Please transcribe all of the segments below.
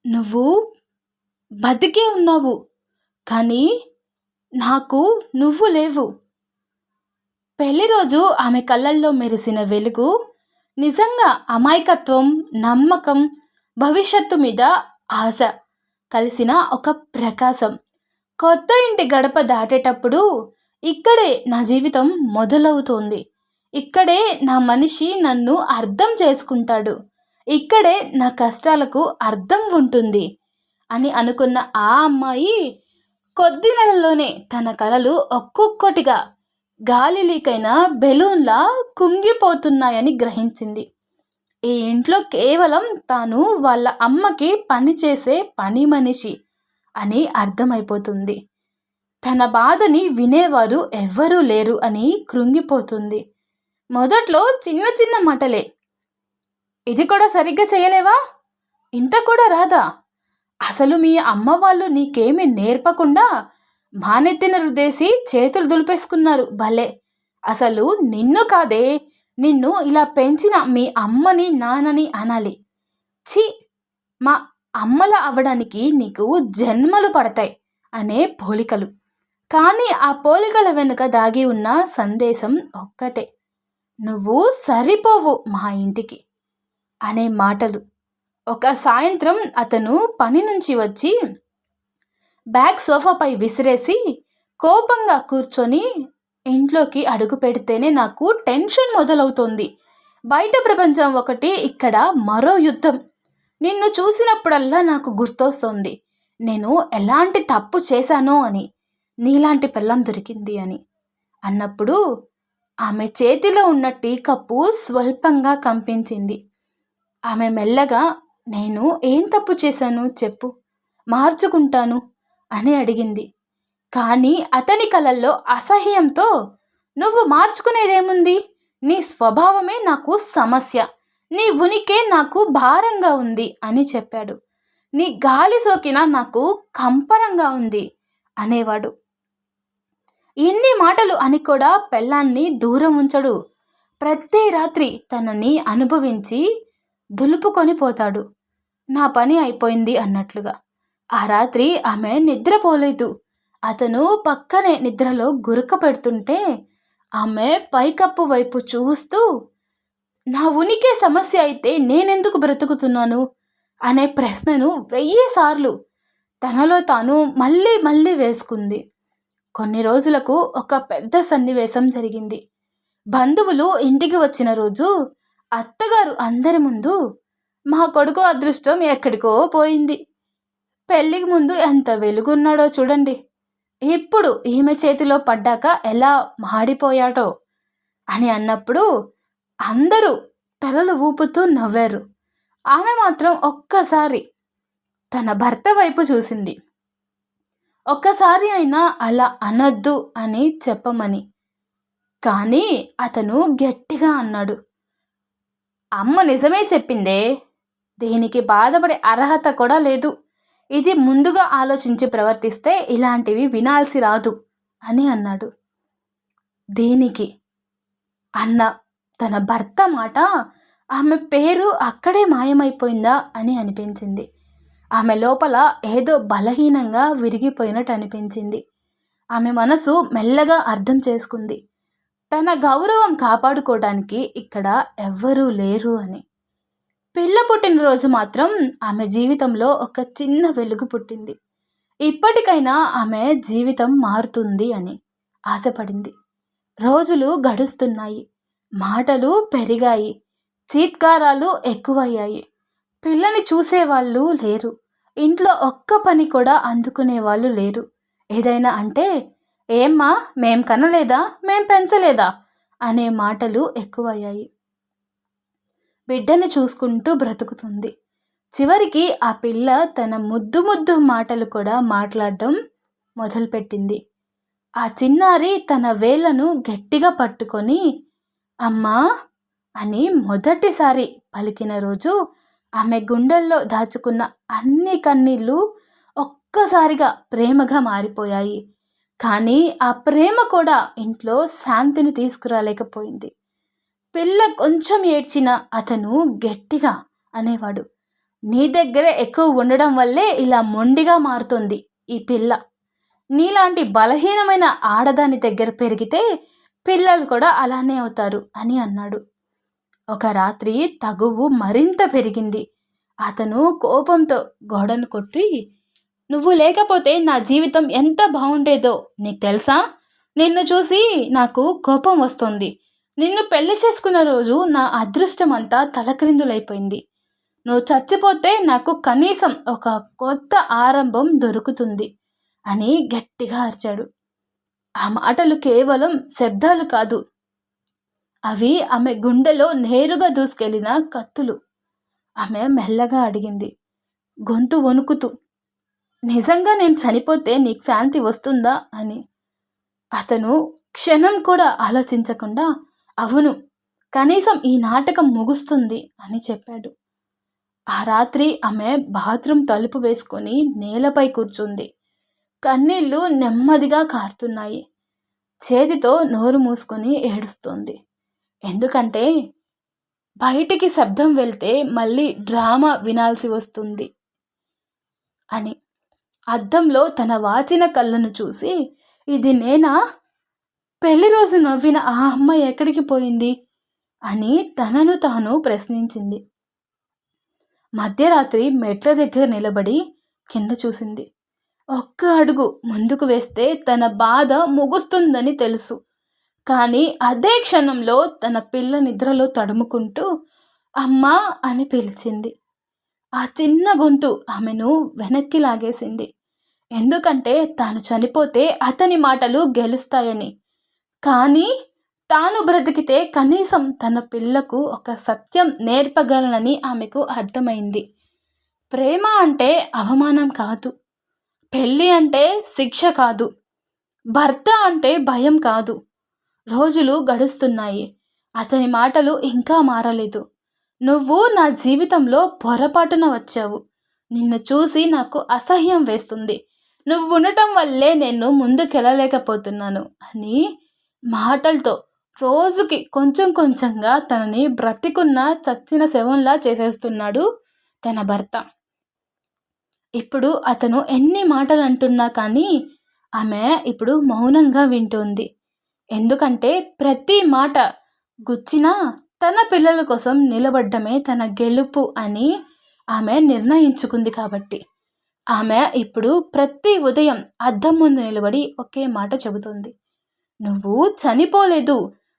నువ్వు బతికే ఉన్నావు. కానీ నాకు నువ్వు లేవు. పెళ్లి రోజు ఆమె కళ్ళల్లో మెరిసిన వెలుగు నిజంగా అమాయకత్వం, నమ్మకం, భవిష్యత్తు మీద ఆశ కలిసిన ఒక ప్రకాశం. కొత్త ఇంటి గడప దాటేటప్పుడు ఇక్కడే నా జీవితం మొదలవుతోంది. ఇక్కడే నా మనిషి నన్ను అర్థం చేసుకుంటాడు. ఇక్కడే నా కష్టాలకు అర్థం ఉంటుంది అని అనుకున్న ఆ అమ్మాయి కొద్ది నెలల్లోనే తన కలలు ఒక్కొక్కటిగా గాలి లీకైన బెలూన్లా కుంగిపోతున్నాయని గ్రహించింది. ఈ ఇంట్లో కేవలం తాను వాళ్ళ అమ్మకి పనిచేసే పని మనిషి అని అర్థమైపోతుంది. తన బాధని వినేవారు ఎవ్వరూ లేరు అని కృంగిపోతుంది. మొదట్లో చిన్న చిన్న మాటలే. ఇది కూడా సరిగ్గా చేయలేవా? ఇంత కూడా రాదా? అసలు మీ అమ్మ వాళ్ళు నీకేమీ నేర్పకుండా మానెత్తిన రుద్దేసి చేతులు దులిపేసుకున్నారు. భలే! అసలు నిన్ను కాదే, నిన్ను ఇలా పెంచిన మీ అమ్మని నాన్నని అనాలి. ఛీ, మా అమ్మల అవ్వడానికి నీకు జన్మలు పడతాయి అనే పోలికలు. కానీ ఆ పోలికల వెనుక దాగి ఉన్న సందేశం ఒక్కటే. నువ్వు సరిపోవు మా ఇంటికి అనే మాటలు. ఒక సాయంత్రం అతను పని నుంచి వచ్చి బ్యాగ్ సోఫాపై విసిరేసి కోపంగా కూర్చొని ఇంట్లోకి అడుగు పెడితేనే నాకు టెన్షన్ మొదలవుతోంది. బయట ప్రపంచం ఒకటి, ఇక్కడ మరో యుద్ధం. నిన్ను చూసినప్పుడల్లా నాకు గుర్తొస్తోంది నేను ఎలాంటి తప్పు చేశానో అని. నీలాంటి పెళ్ళం దొరికింది అని అన్నప్పుడు ఆమె చేతిలో ఉన్న టీ కప్పు స్వల్పంగా కంపించింది. ఆమె మెల్లగా, నేను ఏం తప్పు చేశాను చెప్పు, మార్చుకుంటాను అని అడిగింది. కానీ అతని కళ్ళల్లో అసహ్యంతో, నువ్వు మార్చుకునేదేముంది? నీ స్వభావమే నాకు సమస్య, నీ ఉనికే నాకు భారంగా ఉంది అని చెప్పాడు. నీ గాలి సోకినా నాకు కంపరంగా ఉంది అనేవాడు. ఇన్ని మాటలు అని కూడా పెళ్ళాన్ని దూరం ఉంచడు. ప్రతి రాత్రి తనని అనుభవించి దులుపుకొని పోతాడు. నా పని అయిపోయింది అన్నట్లుగా. ఆ రాత్రి ఆమె నిద్రపోలేదు. అతను పక్కనే నిద్రలో గురక పెడుతుంటే ఆమె పైకప్పు వైపు చూస్తూ, నా ఉనికి సమస్య అయితే నేనెందుకు బ్రతుకుతున్నాను అనే ప్రశ్నను 1000 సార్లు తనలో తాను మళ్ళీ మళ్ళీ వేసుకుంది. కొన్ని రోజులకు ఒక పెద్ద సన్నివేశం జరిగింది. బంధువులు ఇంటికి వచ్చిన రోజు అత్తగారు అందరి ముందు, మా కొడుకు అదృష్టం ఎక్కడికో పోయింది, పెళ్ళికి ముందు ఎంత వెలుగున్నాడో చూడండి, ఇప్పుడు ఈమె చేతిలో పడ్డాక ఎలా మాడిపోయాడో అని అన్నప్పుడు అందరూ తలలు ఊపుతూ నవ్వారు. ఆమె మాత్రం ఒక్కసారి తన భర్త వైపు చూసింది. ఒక్కసారి అయినా అలా అనొద్దు అని చెప్పమని. కానీ అతను గట్టిగా అన్నాడు, అమ్మ నిజమే చెప్పిందే, దీనికి బాధపడే అర్హత కూడా లేదు. ఇది ముందుగా ఆలోచించి ప్రవర్తిస్తే ఇలాంటివి వినాల్సి రాదు అని అన్నాడు. దేనికి అన్న తన భర్త మాట ఆమె పేరు అక్కడే మాయమైపోయిందా అని అనిపించింది. ఆమె లోపల ఏదో బలహీనంగా విరిగిపోయినట్టు అనిపించింది. ఆమె మనసు మెల్లగా అర్థం చేసుకుంది, తన గౌరవం కాపాడుకోవడానికి ఇక్కడ ఎవ్వరూ లేరు అని. పిల్ల పుట్టినరోజు మాత్రం ఆమె జీవితంలో ఒక చిన్న వెలుగు పుట్టింది. ఇప్పటికైనా ఆమె జీవితం మారుతుంది అని ఆశపడింది. రోజులు గడుస్తున్నాయి. మాటలు పెరిగాయి. చీత్కారాలు ఎక్కువయ్యాయి. పిల్లని చూసేవాళ్ళు లేరు. ఇంట్లో ఒక్క పని కూడా అందుకునే వాళ్ళు లేరు. ఏదైనా అంటే, ఏమ్మా మేం కనలేదా, మేం పెంచలేదా అనే మాటలు ఎక్కువయ్యాయి. బిడ్డను చూసుకుంటూ బ్రతుకుతుంది. చివరికి ఆ పిల్ల తన ముద్దు ముద్దు మాటలు కూడా మాట్లాడడం మొదలుపెట్టింది. ఆ చిన్నారి తన వేళ్లను గట్టిగా పట్టుకొని అమ్మా అని మొదటిసారి పలికిన రోజు ఆమె గుండెల్లో దాచుకున్న అన్ని కన్నీళ్ళు ఒక్కసారిగా ప్రేమగా మారిపోయాయి. కానీ ఆ ప్రేమ కూడా ఇంట్లో శాంతిని తీసుకురాలేకపోయింది. పిల్ల కొంచెం ఏడ్చినా అతను గట్టిగా అనేవాడు, నీ దగ్గరే ఎక్కువ ఉండడం వల్లే ఇలా మొండిగా మారుతుంది ఈ పిల్ల. నీలాంటి బలహీనమైన ఆడదాని దగ్గర పెరిగితే పిల్లలు కూడా అలానే అవుతారు అని అన్నాడు. ఒక రాత్రి తగువు మరింత పెరిగింది. అతను కోపంతో గోడను కొట్టి, నువ్వు లేకపోతే నా జీవితం ఎంత బాగుండేదో నీకు తెలుసా? నిన్ను చూసి నాకు కోపం వస్తుంది. నిన్ను పెళ్లి చేసుకున్న రోజు నా అదృష్టం అంతా తలక్రిందులైపోయింది. నువ్వు చచ్చిపోతే నాకు కనీసం ఒక కొత్త ఆరంభం దొరుకుతుంది అని గట్టిగా అరిచాడు. ఆ మాటలు కేవలం శబ్దాలు కాదు, అవి ఆమె గుండెలో నేరుగా దూసుకెళ్లిన కత్తులు. ఆమె మెల్లగా అడిగింది, గొంతు వణుకుతూ, నిజంగా నేను చనిపోతే నీకు శాంతి వస్తుందా అని. అతను క్షణం కూడా ఆలోచించకుండా, అవును, కనీసం ఈ నాటకం ముగుస్తుంది అని చెప్పాడు. ఆ రాత్రి ఆమె బాత్రూమ్ తలుపు వేసుకొని నేలపై కూర్చుంది. కన్నీళ్లు నెమ్మదిగా కారుతున్నాయి. చేతితో నోరు మూసుకొని ఏడుస్తోంది. ఎందుకంటే బయటికి శబ్దం వెళ్తే మళ్ళీ డ్రామా వినాల్సి వస్తుంది అని. అద్దంలో తన వాచిన కళ్ళను చూసి, ఇది నేనా? పెళ్లి రోజు నవ్విన ఆ అమ్మాయి ఎక్కడికి పోయింది అని తనను తాను ప్రశ్నించింది. మధ్యరాత్రి మెట్ల దగ్గర నిలబడి కింద చూసింది. ఒక్క అడుగు ముందుకు వేస్తే తన బాధ ముగుస్తుందని తెలుసు. కానీ అదే క్షణంలో తన పిల్ల నిద్రలో తడుముకుంటూ అమ్మా అని పిలిచింది. ఆ చిన్న గొంతు ఆమెను వెనక్కి లాగేసింది. ఎందుకంటే తాను చనిపోతే అతని మాటలు గెలుస్తాయని. కానీ తాను బ్రతికితే కనీసం తన పిల్లకు ఒక సత్యం నేర్పగలనని ఆమెకు అర్థమైంది. ప్రేమ అంటే అవమానం కాదు. పెళ్ళి అంటే శిక్ష కాదు. భర్త అంటే భయం కాదు. రోజులు గడుస్తున్నాయి. అతని మాటలు ఇంకా మారలేదు. నువ్వు నా జీవితంలో పొరపాటున వచ్చావు. నిన్ను చూసి నాకు అసహ్యం వేస్తుంది. నువ్వు ఉండటం వల్లే నేను ముందుకెళ్ళలేకపోతున్నాను అని మాటలతో రోజుకి కొంచెం కొంచెంగా తనని బ్రతికున్న చచ్చిన శవంలా చేసేస్తున్నాడు తన భర్త. ఇప్పుడు అతను ఎన్ని మాటలు అంటున్నా కానీ ఆమె ఇప్పుడు మౌనంగా వింటోంది. ఎందుకంటే ప్రతి మాట గుచ్చినా తన పిల్లల కోసం నిలబడ్డమే తన గెలుపు అని ఆమె నిర్ణయించుకుంది కాబట్టి. ఆమె ఇప్పుడు ప్రతి ఉదయం అద్దం ముందు నిలబడి ఒకే మాట చెబుతుంది, నువ్వు చనిపోలేదు.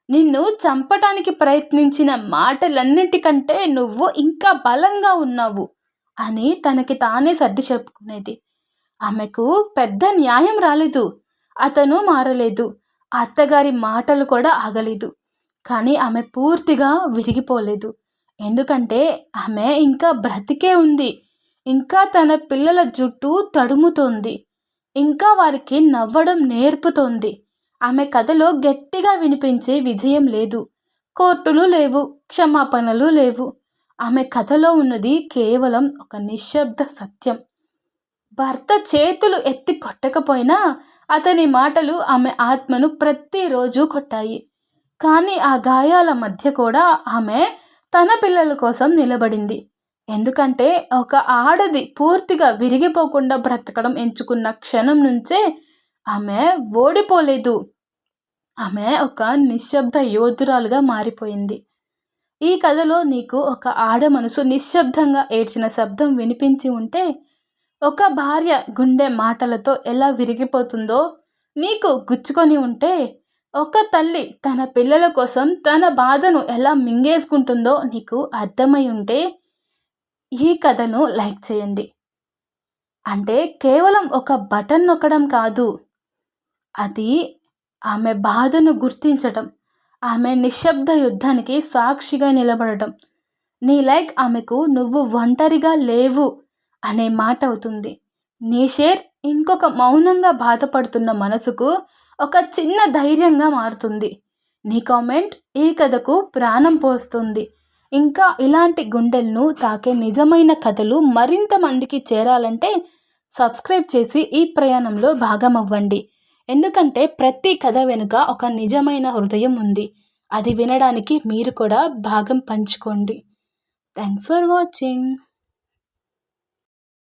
నిన్ను చంపటానికి ప్రయత్నించిన మాటలన్నిటికంటే నువ్వు ఇంకా బలంగా ఉన్నావు అని తనకి తానే సర్ది చెప్పుకునేది. ఆమెకు పెద్ద న్యాయం రాలేదు. అతను మారలేదు. అత్తగారి మాటలు కూడా ఆగలేదు. కానీ ఆమె పూర్తిగా విరిగిపోలేదు. ఎందుకంటే ఆమె ఇంకా బ్రతికే ఉంది. ఇంకా తన పిల్లల జుట్టు తడుముతోంది. ఇంకా వారికి నవ్వడం నేర్పుతోంది. ఆమె కథలో గట్టిగా వినిపించే విజయం లేదు. కోర్టులు లేవు. క్షమాపణలు లేవు. ఆమె కథలో ఉన్నది కేవలం ఒక నిశ్శబ్ద సత్యం. భర్త చేతులు ఎత్తి కొట్టకపోయినా అతని మాటలు ఆమె ఆత్మను ప్రతిరోజు కొట్టాయి. కానీ ఆ గాయాల మధ్య కూడా ఆమె తన పిల్లల కోసం నిలబడింది. ఎందుకంటే ఒక ఆడది పూర్తిగా విరిగిపోకుండా బ్రతకడం ఎంచుకున్న క్షణం నుంచే ఆమె ఓడిపోలేదు. ఆమె ఒక నిశ్శబ్ద యోధురాలుగా మారిపోయింది. ఈ కథలో నీకు ఒక ఆడ మనసు నిశ్శబ్దంగా ఏడ్చిన శబ్దం వినిపించి ఉంటే, ఒక భార్య గుండె మాటలతో ఎలా విరిగిపోతుందో నీకు గుచ్చుకొని ఉంటే, ఒక తల్లి తన పిల్లల కోసం తన బాధను ఎలా మింగేసుకుంటుందో నీకు అర్థమై ఉంటే, ఈ కథను లైక్ చేయండి. అంటే కేవలం ఒక బటన్ నొక్కడం కాదు, అది ఆమె బాధను గుర్తించటం, ఆమె నిశ్శబ్ద యుద్ధానికి సాక్షిగా నిలబడటం. నీ లైక్ ఆమెకు నువ్వు ఒంటరిగా లేవు అనే మాట అవుతుంది. నీ షేర్ ఇంకొక మౌనంగా బాధపడుతున్న మనసుకు ఒక చిన్న ధైర్యంగా మారుతుంది. నీ కామెంట్ ఈ కథకు ప్రాణం పోస్తుంది. ఇంకా ఇలాంటి గుండెలను తాకే నిజమైన కథలు మరింత మందికి చేరాలంటే సబ్స్క్రైబ్ చేసి ఈ ప్రయాణంలో భాగమవ్వండి. ఎందుకంటే ప్రతి కథ వెనుక ఒక నిజమైన హృదయం ఉంది. అది వినడానికి మీరు కూడా భాగం పంచుకోండి. Thanks for watching.